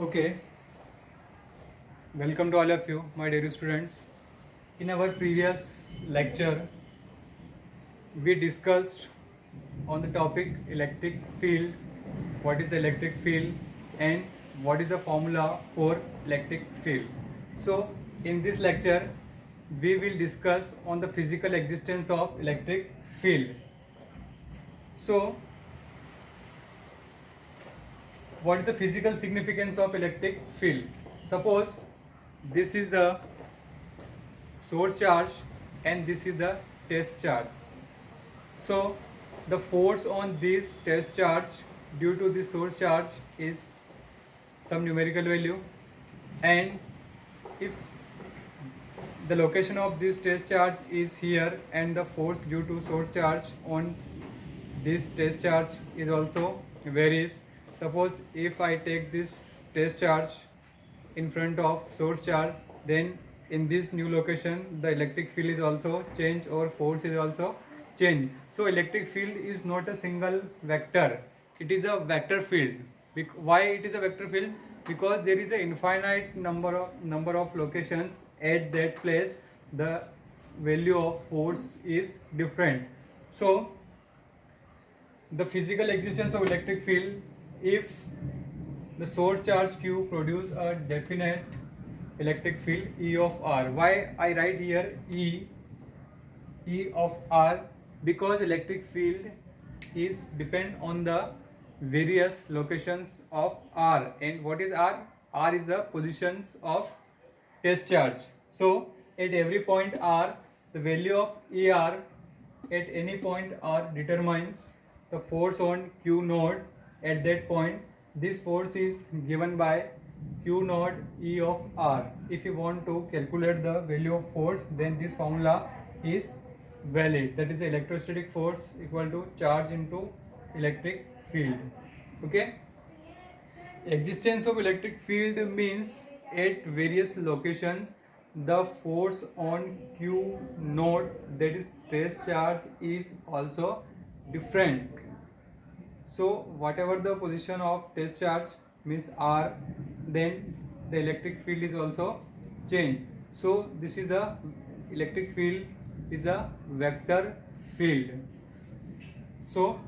Okay, welcome to all of you, my dear students. In our previous lecture, we discussed on the topic electric field, what is the electric field, and what is the formula for electric field. So, in this lecture, we will discuss on the physical existence of electric field. So, what is the physical significance of electric field? Suppose this is the source charge and this is the test charge. So the force on this test charge due to the source charge is some numerical value, and if the location of this test charge is here and the force due to source charge on this test charge is also varies. Suppose if I take this test charge in front of source charge, then in this new location the electric field is also changed or force is also changed. So electric field is not a single vector, it is a vector field. Why it is a vector field? Because there is an infinite number of locations at that place the value of force is different. So the physical existence of electric field, if the source charge Q produce a definite electric field E of R. Why I write here E of R? Because electric field is depend on the various locations of R. And what is R? R is the positions of test charge. So at every point R, the value of ER at any point R determines the force on Q node at that point. This force is given by Q node E of R. If you want to calculate the value of force, then this formula is valid. That is the electrostatic force equal to charge into electric field. Okay. Existence of electric field means at various locations the force on Q node, that is test charge, is also different. So whatever the position of test charge means R, then the electric field is also changed. So this is the electric field is a vector field. So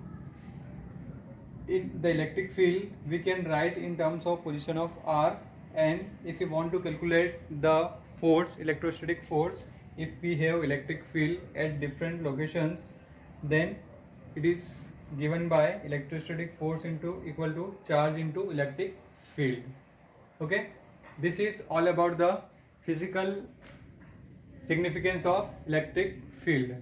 in the electric field we can write in terms of position of R, and if you want to calculate the force, electrostatic force, if we have electric field at different locations, then it is given by electrostatic force into equal to charge into electric field. Okay, this is all about the physical significance of electric field.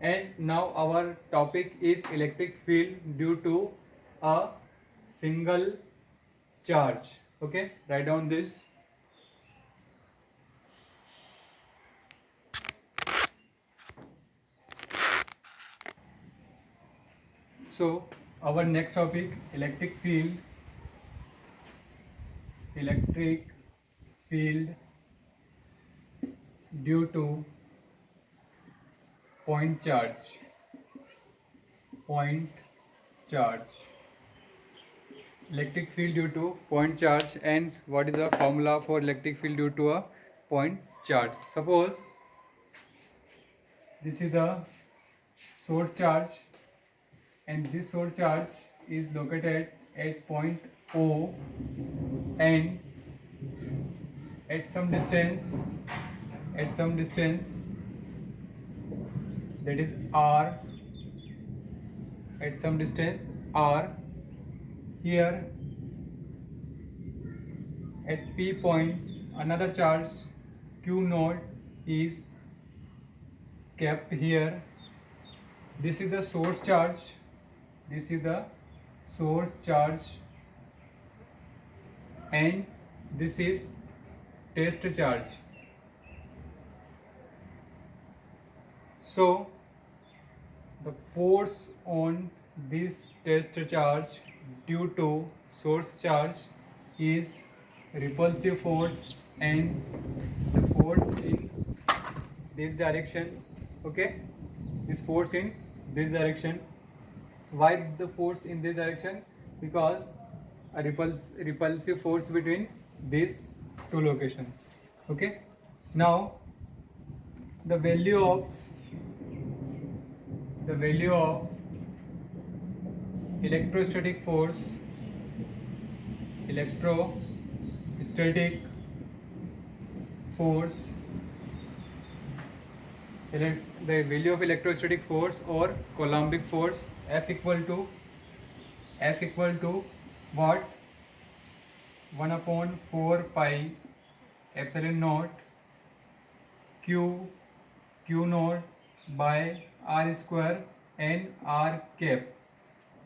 And now our topic is electric field due to a single charge. Okay, write down this. So our next topic, electric field due to point charge. Electric field due to point charge. And what is the formula for electric field due to a point charge? Suppose this is the source charge and this source charge is located at point O, and at some distance that is R, at some distance R, here at P point another charge Q node is kept here. This is the source charge, and this is test charge. So the force on this test charge due to source charge is repulsive force, and the force in this direction. Okay, this force in this direction. Why the force in this direction? Because a repulsive force between these two locations. Okay. Now the value of electrostatic force, electrostatic force, the value of electrostatic force or Coulombic force, F equal to what? 1 upon 4 pi epsilon naught q naught by r square and r cap.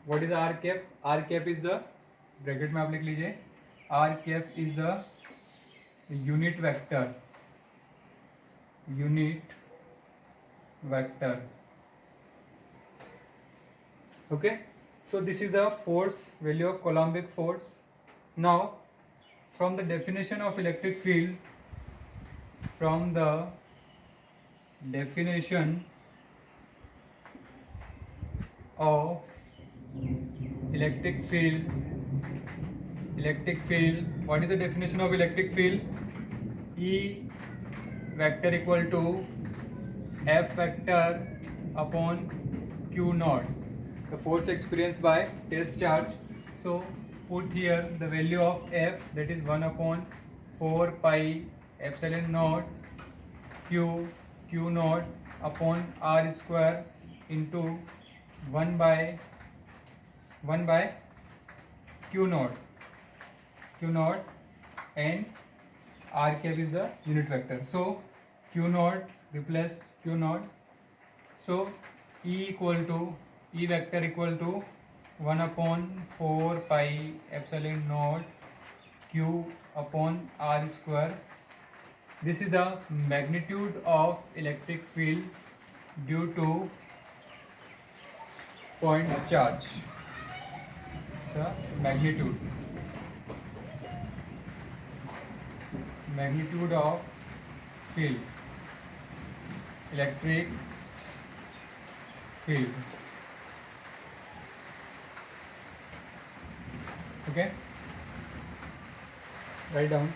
What is r cap? R cap is the, bracket में आप लिख लीजिए, r cap is the unit vector. Okay, so this is the force value of Coulombic force. Now from the definition of electric field, from the definition of electric field, what is the definition of electric field? E vector equal to F vector upon Q naught, the force experienced by test charge. So put here the value of F, that is 1 upon 4 pi epsilon naught Q naught upon R square into 1 by Q naught, and R cap is the unit vector. So Q naught, replace Q naught. So E vector equal to 1 upon 4 pi epsilon naught Q upon R square. This is the magnitude of electric field due to point charge. The magnitude of field, electric field. Okay, write down.